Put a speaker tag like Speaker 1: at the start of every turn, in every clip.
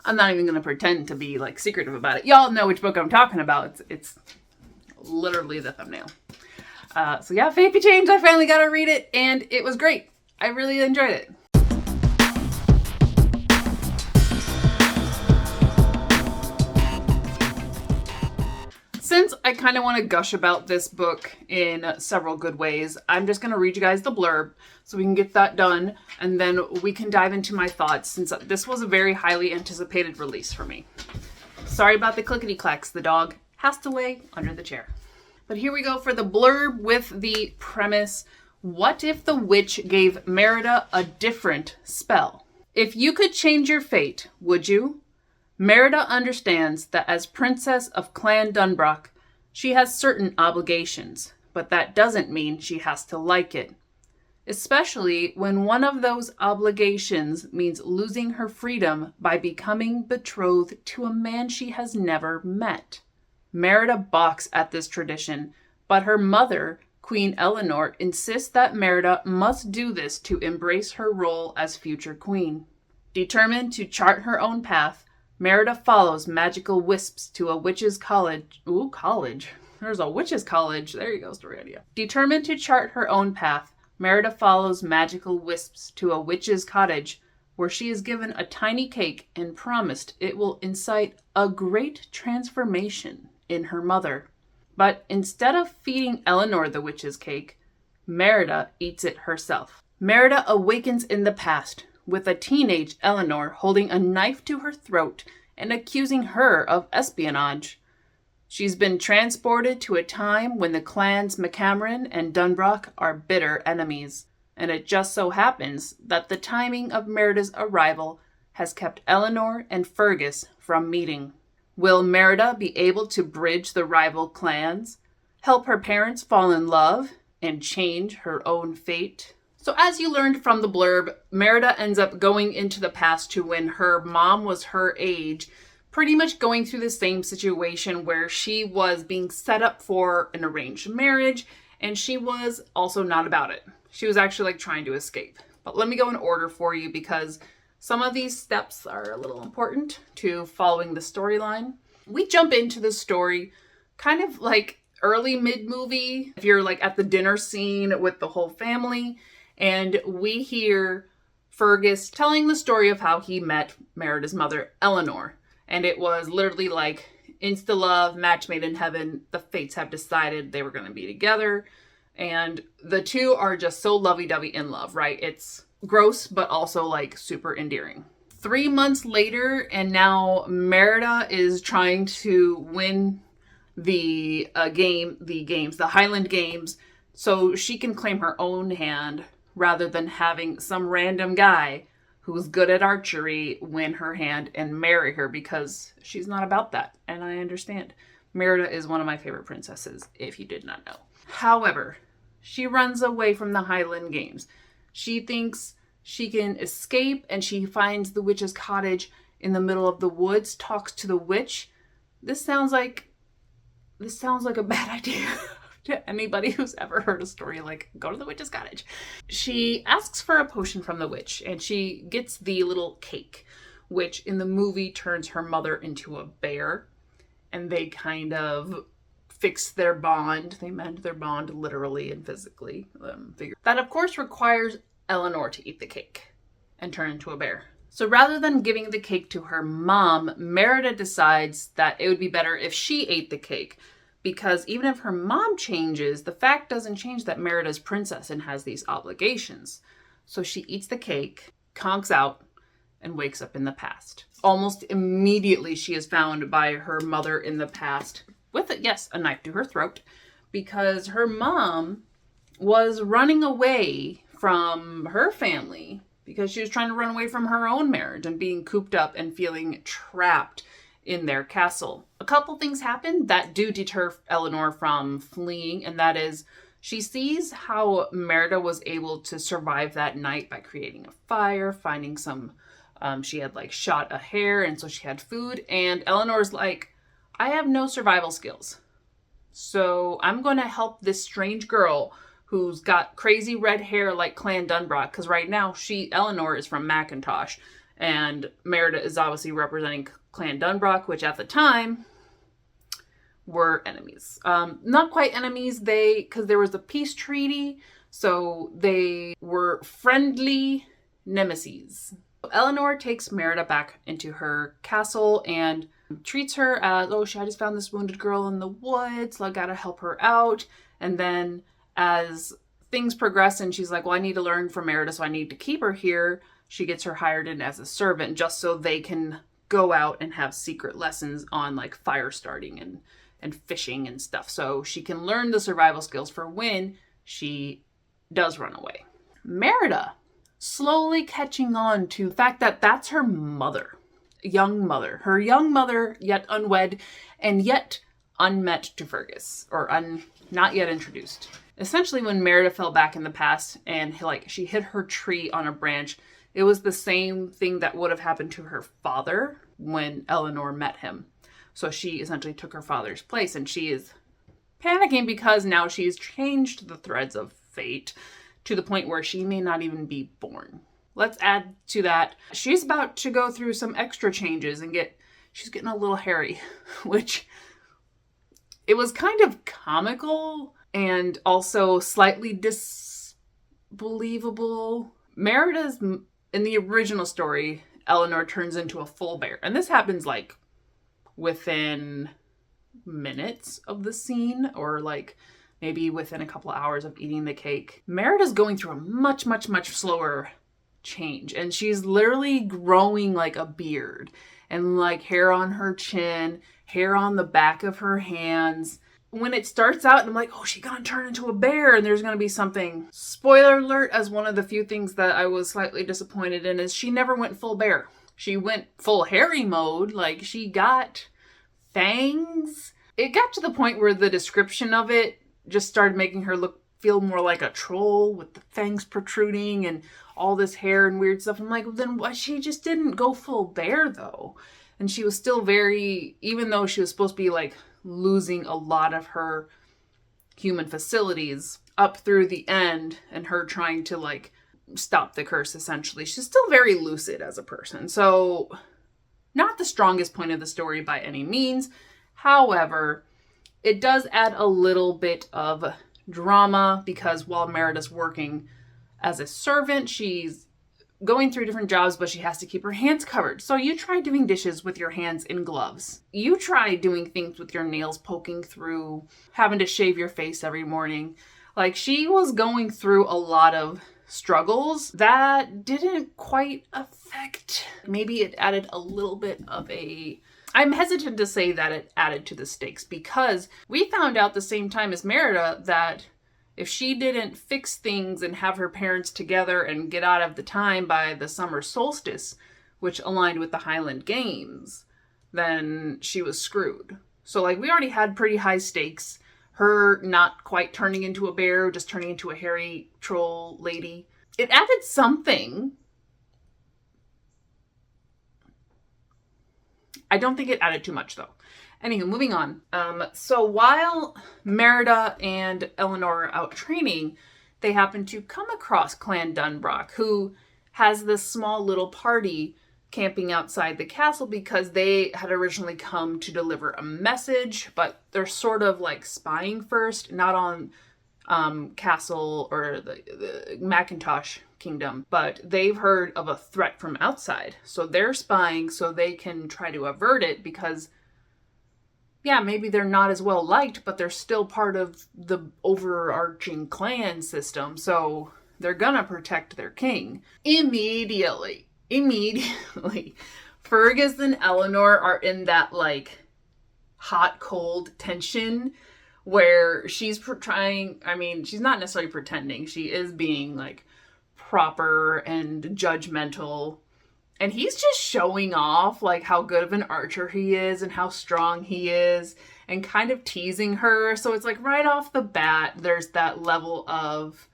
Speaker 1: I'm not even going to pretend to be like secretive about it. Y'all know which book I'm talking about. It's literally the thumbnail. So yeah, Fate Be Changed. I finally got to read it, and it was great. I really enjoyed it. Since I kind of want to gush about this book in several good ways, I'm just going to read you guys the blurb so we can get that done, and then we can dive into my thoughts, since this was a very highly anticipated release for me. Sorry about the clickety-clacks. The dog has to lay under the chair. But here we go for the blurb with the premise. What if the witch gave Merida a different spell? If you could change your fate, would you? Merida understands that as princess of Clan Dunbroch, she has certain obligations, but that doesn't mean she has to like it. Especially when one of those obligations means losing her freedom by becoming betrothed to a man she has never met. Merida balks at this tradition, but her mother, Queen Eleanor, insists that Merida must do this to embrace her role as future queen. Determined to chart her own path, Merida follows magical wisps to a witch's college. Ooh, college. There's a witch's college. There you go, story idea. Determined to chart her own path, Merida follows magical wisps to a witch's cottage, where she is given a tiny cake and promised it will incite a great transformation in her mother. But instead of feeding Eleanor the witch's cake, Merida eats it herself. Merida awakens in the past, with a teenage Eleanor holding a knife to her throat and accusing her of espionage. She's been transported to a time when the clans McCameron and Dunbroch are bitter enemies, and it just so happens that the timing of Merida's arrival has kept Eleanor and Fergus from meeting. Will Merida be able to bridge the rival clans, help her parents fall in love, and change her own fate? So as you learned from the blurb, Merida ends up going into the past to when her mom was her age, pretty much going through the same situation where she was being set up for an arranged marriage, and she was also not about it. She was actually like trying to escape. But let me go in order for you, because some of these steps are a little important to following the storyline. We jump into the story kind of like early mid-movie, if you're like at the dinner scene with the whole family. And we hear Fergus telling the story of how he met Merida's mother, Eleanor. And it was literally like insta-love, match made in heaven. The fates have decided they were going to be together. And the two are just so lovey-dovey in love, right? It's gross, but also like super endearing. 3 months later, and now Merida is trying to win the Highland Games, so she can claim her own hand, rather than having some random guy who's good at archery win her hand and marry her, because she's not about that. And I understand. Merida is one of my favorite princesses, if you did not know. However, she runs away from the Highland Games. She thinks she can escape, and she finds the witch's cottage in the middle of the woods, talks to the witch. This sounds like a bad idea. To anybody who's ever heard a story like, go to the witch's cottage. She asks for a potion from the witch, and she gets the little cake, which in the movie turns her mother into a bear, and they kind of fix their bond. They mend their bond literally and physically. That, of course, requires Eleanor to eat the cake and turn into a bear. So rather than giving the cake to her mom, Merida decides that it would be better if she ate the cake, because even if her mom changes, the fact doesn't change that Merida's princess and has these obligations. So she eats the cake, conks out, and wakes up in the past. Almost immediately, she is found by her mother in the past with, a knife to her throat, because her mom was running away from her family because she was trying to run away from her own marriage and being cooped up and feeling trapped in their castle. A couple things happen that do deter Eleanor from fleeing, and that is she sees how Merida was able to survive that night by creating a fire, finding some, she had like shot a hare, and so she had food, and Eleanor's like, I have no survival skills, so I'm going to help this strange girl who's got crazy red hair like Clan Dunbroch, because right now Eleanor is from Macintosh, And Merida is obviously representing Clan Dunbrock, which at the time were enemies. Not quite enemies, because there was a peace treaty, so they were friendly nemesis. Eleanor takes Merida back into her castle and treats her as, oh, I just found this wounded girl in the woods, I gotta help her out. And then as things progress and she's like, well, I need to learn from Merida, so I need to keep her here, she gets her hired in as a servant just so they can go out and have secret lessons on like fire starting and fishing and stuff. So she can learn the survival skills for when she does run away. Merida slowly catching on to the fact that that's her mother, her young mother, yet unwed and yet unmet to Fergus, or not yet introduced. Essentially, when Merida fell back in the past and like she hit her tree on a branch, it was the same thing that would have happened to her father when Eleanor met him. So she essentially took her father's place, and she is panicking because now she's changed the threads of fate to the point where she may not even be born. Let's add to that, she's about to go through some extra changes and she's getting a little hairy, which it was kind of comical and also slightly disbelievable. Merida's, in the original story, Eleanor turns into a full bear. And this happens like within minutes of the scene, or like maybe within a couple of hours of eating the cake. Merida's going through a much, much, much slower change. And she's literally growing like a beard and like hair on her chin, hair on the back of her hands. When it starts out and I'm like, oh, she's gonna turn into a bear and there's gonna be something. Spoiler alert, as one of the few things that I was slightly disappointed in is she never went full bear. She went full hairy mode, like she got fangs. It got to the point where the description of it just started making her feel more like a troll with the fangs protruding and all this hair and weird stuff. I'm like, well, then why she just didn't go full bear though? And she was still very, even though she was supposed to be like losing a lot of her human facilities up through the end and her trying to like stop the curse essentially, she's still very lucid as a person. So not the strongest point of the story by any means. However, it does add a little bit of drama because while Merida's working as a servant, she's going through different jobs, but she has to keep her hands covered. So you try doing dishes with your hands in gloves. You try doing things with your nails poking through, having to shave your face every morning. Like, she was going through a lot of struggles that didn't quite affect. Maybe it added a little bit of I'm hesitant to say that it added to the stakes because we found out the same time as Merida that if she didn't fix things and have her parents together and get out of the time by the summer solstice, which aligned with the Highland Games, then she was screwed. So like we already had pretty high stakes. Her not quite turning into a bear, just turning into a hairy troll lady. It added something. I don't think it added too much though. Anywho, moving on. So while Merida and Eleanor are out training, they happen to come across Clan Dunbrock, who has this small little party camping outside the castle because they had originally come to deliver a message, but they're sort of like spying first, not on castle or the Macintosh kingdom, but they've heard of a threat from outside. So they're spying so they can try to avert it because, yeah, maybe they're not as well liked, but they're still part of the overarching clan system. So they're gonna protect their king. Immediately, Fergus and Eleanor are in that like hot, cold tension where she's she's not necessarily pretending. She is being like proper and judgmental. And he's just showing off like how good of an archer he is and how strong he is and kind of teasing her. So it's like right off the bat, there's that level of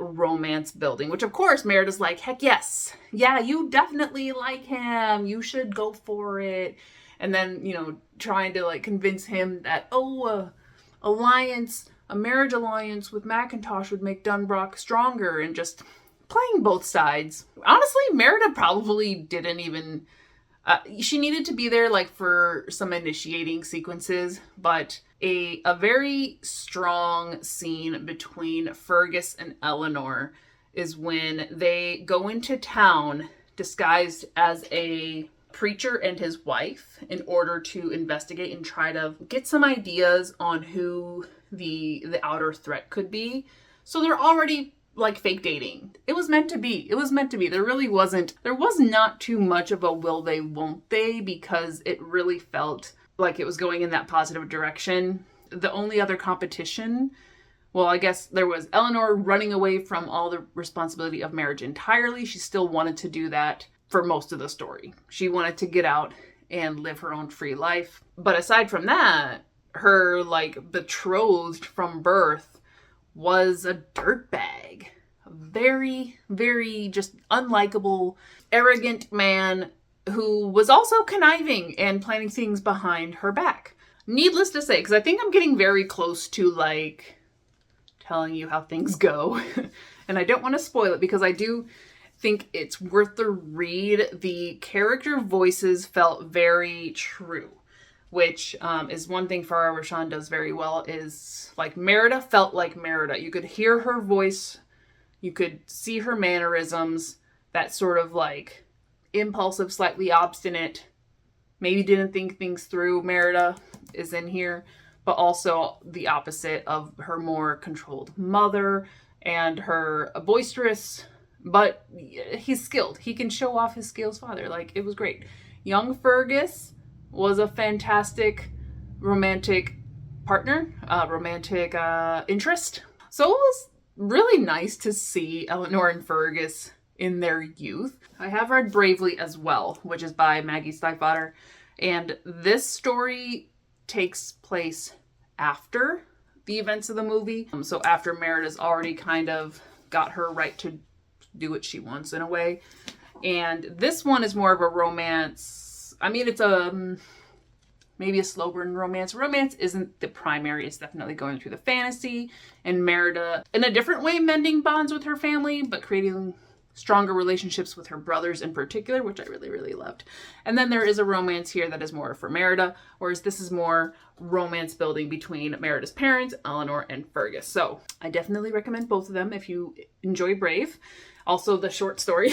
Speaker 1: romance building, which of course Merida's like, heck yes. Yeah, you definitely like him. You should go for it. And then, trying to like convince him that, a marriage alliance with Macintosh would make Dunbrock stronger, and just playing both sides. Honestly, Merida probably didn't even... she needed to be there like for some initiating sequences, but a very strong scene between Fergus and Eleanor is when they go into town disguised as a preacher and his wife in order to investigate and try to get some ideas on who the outer threat could be. So they're already like fake dating. It was meant to be. It was meant to be. There was not too much of a will they, won't they, because it really felt like it was going in that positive direction. The only other competition, well, I guess there was Eleanor running away from all the responsibility of marriage entirely. She still wanted to do that for most of the story. She wanted to get out and live her own free life. But aside from that, her like betrothed from birth was a dirtbag. A very, very just unlikable, arrogant man who was also conniving and planning things behind her back. Needless to say, because I think I'm getting very close to like telling you how things go. And I don't want to spoil it because I do think it's worth the read. The character voices felt very true, which is one thing Farrah Rashan does very well, is like Merida felt like Merida. You could hear her voice, you could see her mannerisms, that sort of like impulsive, slightly obstinate, maybe didn't think things through Merida is in here, but also the opposite of her more controlled mother and her boisterous, but he's skilled. He can show off his skills father. Like, it was great. Young Fergus was a fantastic romantic partner, romantic interest. So it was really nice to see Eleanor and Fergus in their youth. I have read Bravely as well, which is by Maggie Stiefvater. And this story takes place after the events of the movie. So after Merida's already kind of got her right to do what she wants in a way. And this one is more of a romance. I mean, it's maybe a slow burn romance. Romance isn't the primary. It's definitely going through the fantasy. And Merida, in a different way, mending bonds with her family, but creating stronger relationships with her brothers in particular, which I really, really loved. And then there is a romance here that is more for Merida, whereas this is more romance building between Merida's parents, Eleanor and Fergus. So I definitely recommend both of them if you enjoy Brave. Also, the short story,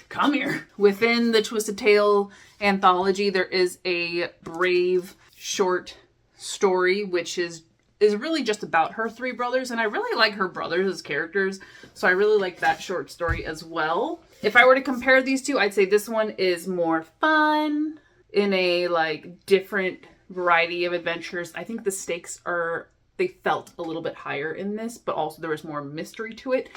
Speaker 1: come here. Within the Twisted Tale anthology, there is a Brave short story, which is really just about her three brothers. And I really like her brothers as characters. So I really like that short story as well. If I were to compare these two, I'd say this one is more fun in a like different variety of adventures. I think the stakes they felt a little bit higher in this, but also there was more mystery to it.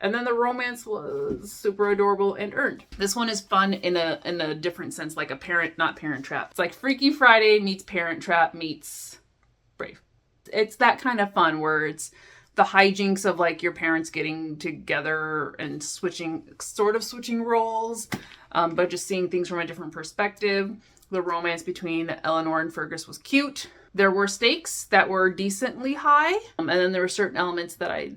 Speaker 1: And then the romance was super adorable and earned. This one is fun in a different sense, like a Parent Trap. It's like Freaky Friday meets Parent Trap meets Brave. It's that kind of fun where it's the hijinks of like your parents getting together and switching roles, but just seeing things from a different perspective. The romance between Eleanor and Fergus was cute. There were stakes that were decently high, and then there were certain elements that I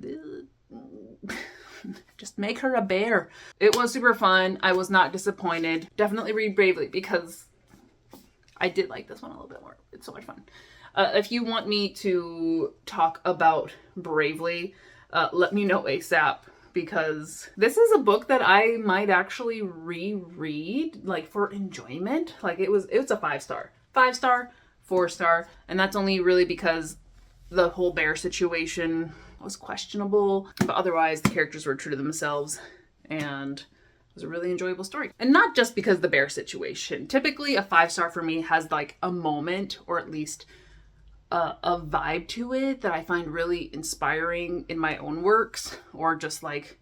Speaker 1: just make her a bear. It was super fun. I was not disappointed. Definitely read Bravely because I did like this one a little bit more. It's so much fun. If you want me to talk about Bravely, let me know ASAP, because this is a book that I might actually reread, like for enjoyment. Like it's a 5-star, 5-star, 4-star, and that's only really because the whole bear situation was questionable, but otherwise the characters were true to themselves and it was a really enjoyable story. And not just because of the bear situation. Typically a 5-star for me has like a moment or at least a vibe to it that I find really inspiring in my own works, or just like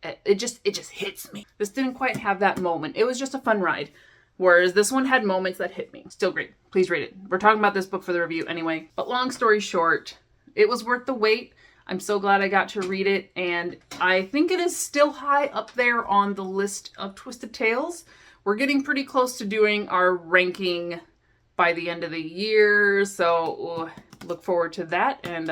Speaker 1: it just hits me. This didn't quite have that moment. It was just a fun ride. Whereas this one had moments that hit me. Still great. Please read it. We're talking about this book for the review anyway. But long story short, it was worth the wait. I'm so glad I got to read it. And I think it is still high up there on the list of Twisted Tales. We're getting pretty close to doing our ranking by the end of the year. So look forward to that. And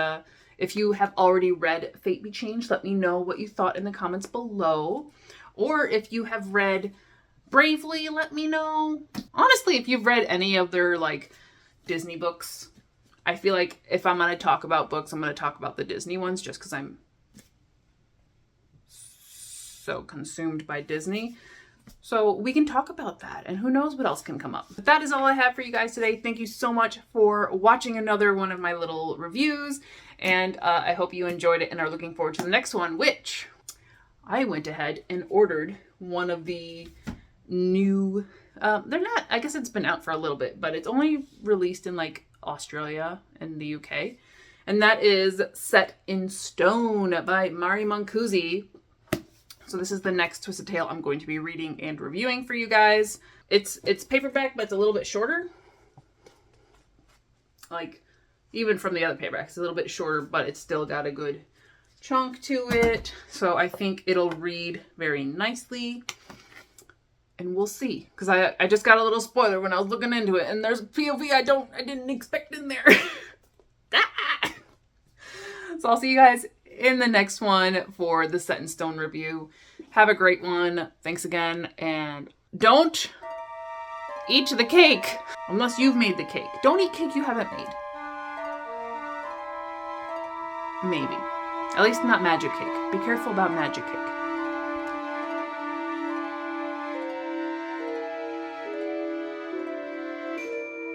Speaker 1: If you have already read Fate Be Changed, let me know what you thought in the comments below. Or if you have read Bravely, let me know. Honestly, if you've read any of their like Disney books, I feel like if I'm going to talk about books, I'm going to talk about the Disney ones just because I'm so consumed by Disney. So we can talk about that, and who knows what else can come up. But that is all I have for you guys today. Thank you so much for watching another one of my little reviews, and I hope you enjoyed it and are looking forward to the next one, which I went ahead and ordered one of the new, they're not, I guess it's been out for a little bit, but it's only released in like Australia and the UK, and that is Set in Stone by Mari Mancusi. So this is the next Twisted Tale I'm going to be reading and reviewing for you guys. It's paperback, but it's a little bit shorter. Like, even from the other paperback, it's a little bit shorter, but it's still got a good chunk to it. So I think it'll read very nicely. And we'll see. Because I just got a little spoiler when I was looking into it. And there's a POV I didn't expect in there. So I'll see you guys in the next one for the Set in Stone review. Have a great one. Thanks again. And don't eat the cake unless you've made the cake. Don't eat cake you haven't made. Maybe. At least not magic cake. Be careful about magic cake.